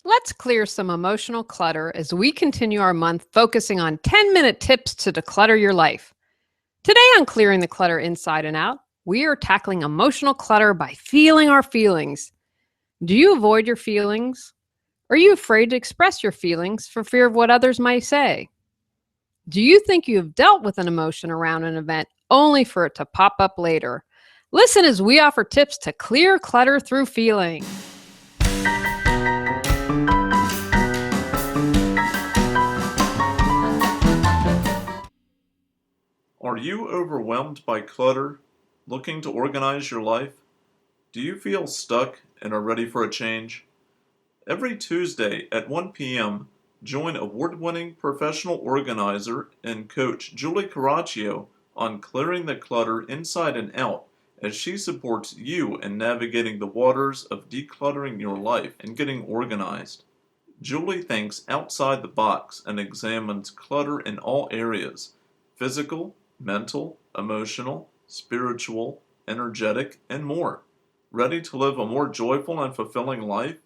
Let's clear some emotional clutter as we continue our month focusing on 10-minute tips to declutter your life. Today on Clearing the Clutter Inside and Out, we are tackling emotional clutter by feeling our feelings. Do you avoid your feelings? Are you afraid to express your feelings for fear of what others might say? Do you think you have dealt with an emotion around an event only for it to pop up later? Listen as we offer tips to clear clutter through feeling. Are you overwhelmed by clutter, looking to organize your life? Do you feel stuck and are ready for a change? Every Tuesday at 1 p.m., join award-winning professional organizer and coach Julie Coraccio on Clearing the Clutter Inside and Out as she supports you in navigating the waters of decluttering your life and getting organized. Julie thinks outside the box and examines clutter in all areas: physical, mental, emotional, spiritual, energetic, and more. Ready to live a more joyful and fulfilling life?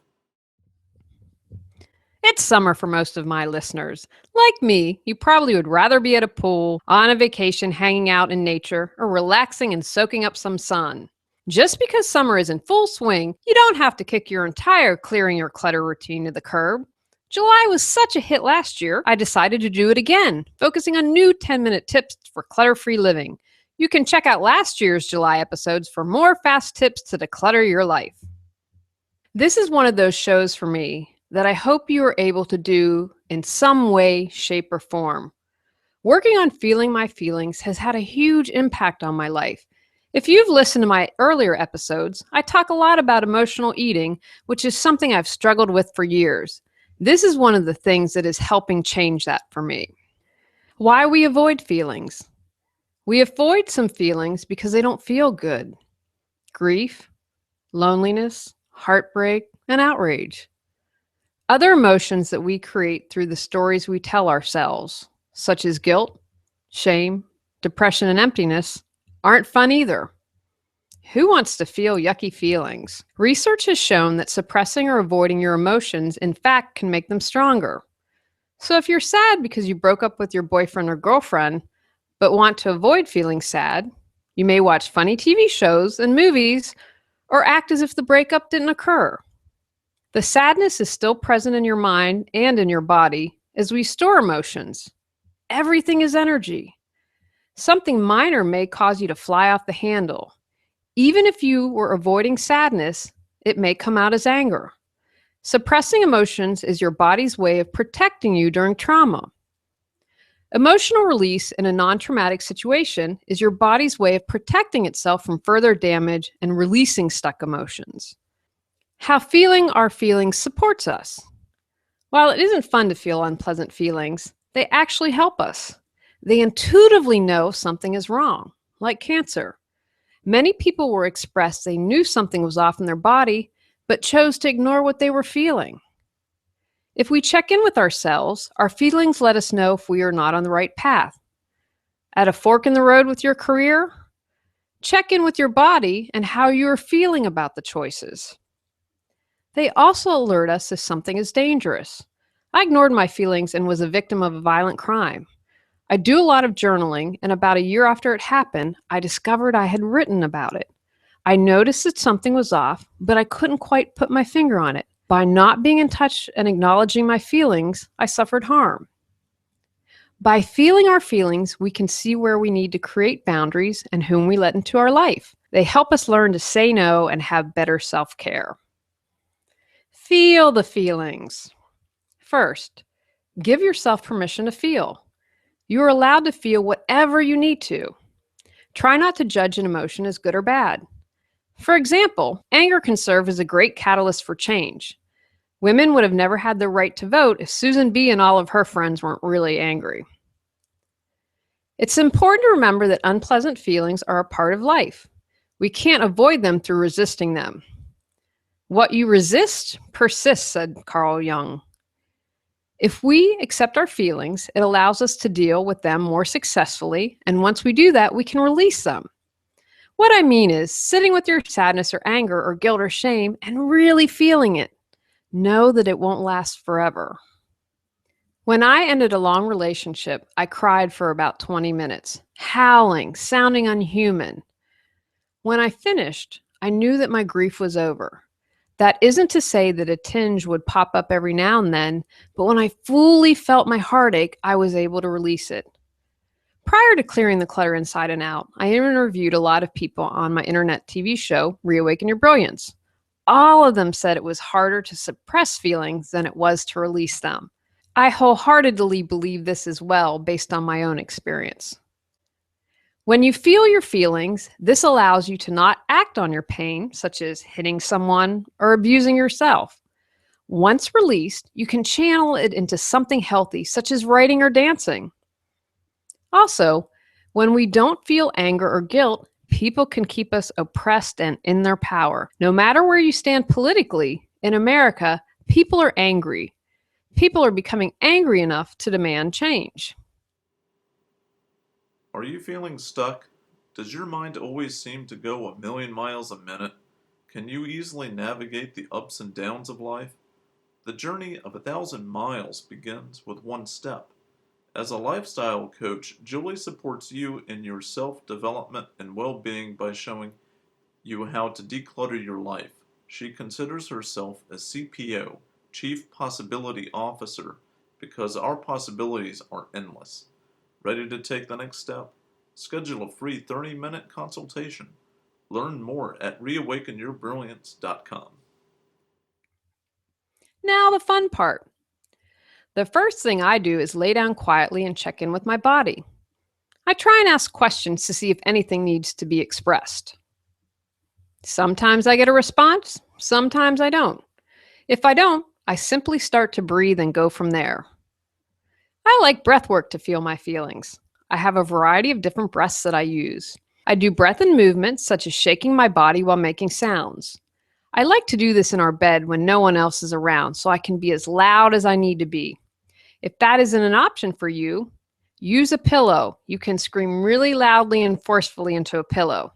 It's summer for most of my listeners. Like me, you probably would rather be at a pool, on a vacation, hanging out in nature, or relaxing and soaking up some sun. Just because summer is in full swing, you don't have to kick your entire clearing your clutter routine to the curb. July was such a hit last year, I decided to do it again, focusing on new 10-minute tips for clutter-free living. You can check out last year's July episodes for more fast tips to declutter your life. This is one of those shows for me that I hope you are able to do in some way, shape, or form. Working on feeling my feelings has had a huge impact on my life. If you've listened to my earlier episodes, I talk a lot about emotional eating, which is something I've struggled with for years. This is one of the things that is helping change that for me. Why we avoid feelings. We avoid some feelings because they don't feel good. Grief, loneliness, heartbreak, and outrage. Other emotions that we create through the stories we tell ourselves, such as guilt, shame, depression, and emptiness, aren't fun either. Who wants to feel yucky feelings? Research has shown that suppressing or avoiding your emotions, in fact, can make them stronger. So if you're sad because you broke up with your boyfriend or girlfriend, but want to avoid feeling sad, you may watch funny TV shows and movies or act as if the breakup didn't occur. The sadness is still present in your mind and in your body as we store emotions. Everything is energy. Something minor may cause you to fly off the handle. Even if you were avoiding sadness, it may come out as anger. Suppressing emotions is your body's way of protecting you during trauma. Emotional release in a non-traumatic situation is your body's way of protecting itself from further damage and releasing stuck emotions. How feeling our feelings supports us. While it isn't fun to feel unpleasant feelings, they actually help us. They intuitively know something is wrong, like cancer. Many people were expressed they knew something was off in their body, but chose to ignore what they were feeling. If we check in with ourselves, our feelings let us know if we are not on the right path. At a fork in the road with your career? Check in with your body and how you are feeling about the choices. They also alert us if something is dangerous. I ignored my feelings and was a victim of a violent crime. I do a lot of journaling, and about a year after it happened, I discovered I had written about it. I noticed that something was off, but I couldn't quite put my finger on it. By not being in touch and acknowledging my feelings, I suffered harm. By feeling our feelings, we can see where we need to create boundaries and whom we let into our life. They help us learn to say no and have better self-care. Feel the feelings. First, give yourself permission to feel. You are allowed to feel whatever you need to. Try not to judge an emotion as good or bad. For example, anger can serve as a great catalyst for change. Women would have never had the right to vote if Susan B. and all of her friends weren't really angry. It's important to remember that unpleasant feelings are a part of life. We can't avoid them through resisting them. What you resist persists, said Carl Jung. If we accept our feelings, it allows us to deal with them more successfully, and once we do that, we can release them. What I mean is sitting with your sadness or anger or guilt or shame and really feeling it. Know that it won't last forever. When I ended a long relationship, I cried for about 20 minutes, howling, sounding unhuman. When I finished, I knew that my grief was over. That isn't to say that a tinge would pop up every now and then, but when I fully felt my heartache, I was able to release it. Prior to clearing the clutter inside and out, I interviewed a lot of people on my internet TV show, Reawaken Your Brilliance. All of them said it was harder to suppress feelings than it was to release them. I wholeheartedly believe this as well based on my own experience. When you feel your feelings, this allows you to not act on your pain, such as hitting someone or abusing yourself. Once released, you can channel it into something healthy, such as writing or dancing. Also, when we don't feel anger or guilt, people can keep us oppressed and in their power. No matter where you stand politically, in America, people are angry. People are becoming angry enough to demand change. Are you feeling stuck? Does your mind always seem to go a million miles a minute? Can you easily navigate the ups and downs of life? The journey of 1,000 miles begins with one step. As a lifestyle coach, Julie supports you in your self development and well being by showing you how to declutter your life. She considers herself a CPO, Chief Possibility Officer, because our possibilities are endless. Ready to take the next step? Schedule a free 30-minute consultation. Learn more at reawakenyourbrilliance.com. Now, the fun part. The first thing I do is lay down quietly and check in with my body. I try and ask questions to see if anything needs to be expressed. Sometimes I get a response, sometimes I don't. If I don't, I simply start to breathe and go from there. I like breath work to feel my feelings. I have a variety of different breaths that I use. I do breath and movements such as shaking my body while making sounds. I like to do this in our bed when no one else is around so I can be as loud as I need to be. If that isn't an option for you, use a pillow. You can scream really loudly and forcefully into a pillow.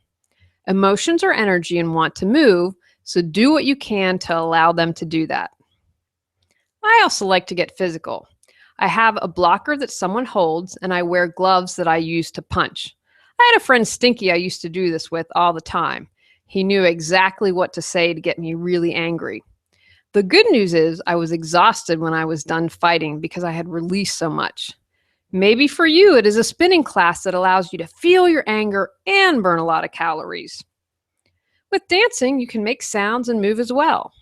Emotions are energy and want to move, so do what you can to allow them to do that. I also like to get physical. I have a blocker that someone holds, and I wear gloves that I use to punch. I had a friend, Stinky, I used to do this with all the time. He knew exactly what to say to get me really angry. The good news is I was exhausted when I was done fighting because I had released so much. Maybe for you, it is a spinning class that allows you to feel your anger and burn a lot of calories. With dancing, you can make sounds and move as well.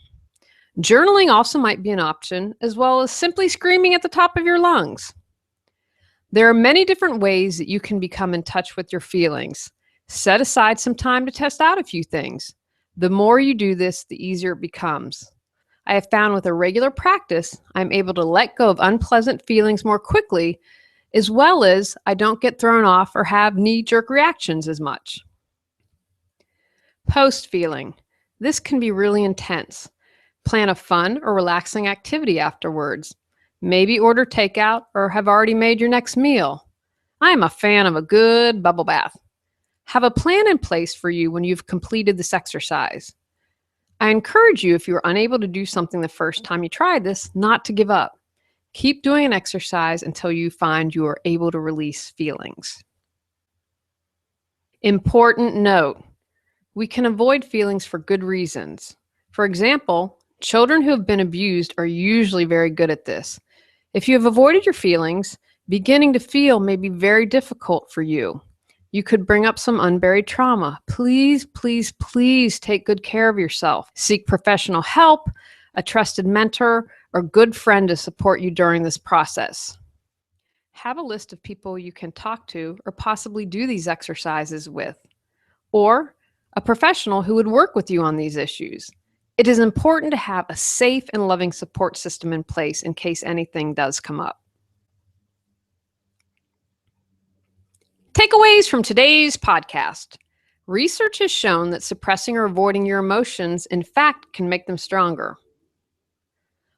Journaling also might be an option, as well as simply screaming at the top of your lungs. There are many different ways that you can become in touch with your feelings. Set aside some time to test out a few things. The more you do this, the easier it becomes. I have found with a regular practice, I'm able to let go of unpleasant feelings more quickly, as well as I don't get thrown off or have knee-jerk reactions as much. Post feeling. This can be really intense. Plan a fun or relaxing activity afterwards. Maybe order takeout or have already made your next meal. I am a fan of a good bubble bath. Have a plan in place for you when you've completed this exercise. I encourage you, if you are unable to do something the first time you tried this, not to give up. Keep doing an exercise until you find you are able to release feelings. Important note: we can avoid feelings for good reasons. For example, children who have been abused are usually very good at this. If you have avoided your feelings, beginning to feel may be very difficult for you. You could bring up some unburied trauma. Please, please, please take good care of yourself. Seek professional help, a trusted mentor, or good friend to support you during this process. Have a list of people you can talk to or possibly do these exercises with, or a professional who would work with you on these issues. It is important to have a safe and loving support system in place in case anything does come up. Takeaways from today's podcast. Research has shown that suppressing or avoiding your emotions, in fact, can make them stronger.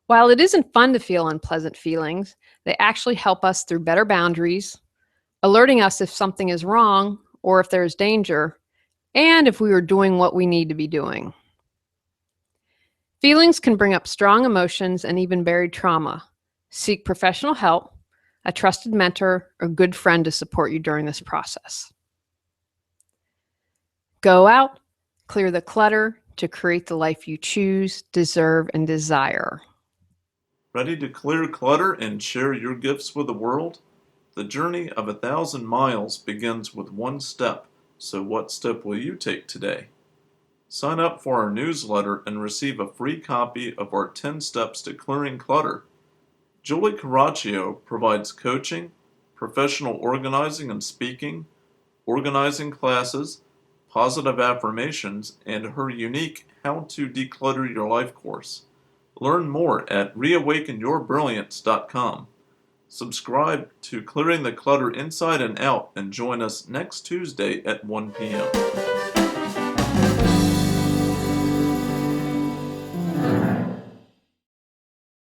While it isn't fun to feel unpleasant feelings, they actually help us through better boundaries, alerting us if something is wrong or if there is danger, and if we are doing what we need to be doing. Feelings can bring up strong emotions and even buried trauma. Seek professional help, a trusted mentor, or good friend to support you during this process. Go out, clear the clutter to create the life you choose, deserve, and desire. Ready to clear clutter and share your gifts with the world? The journey of 1,000 miles begins with one step, so what step will you take today? Sign up for our newsletter and receive a free copy of our 10 Steps to Clearing Clutter. Julie Coraccio provides coaching, professional organizing and speaking, organizing classes, positive affirmations, and her unique How to Declutter Your Life course. Learn more at reawakenyourbrilliance.com. Subscribe to Clearing the Clutter Inside and Out and join us next Tuesday at 1 p.m.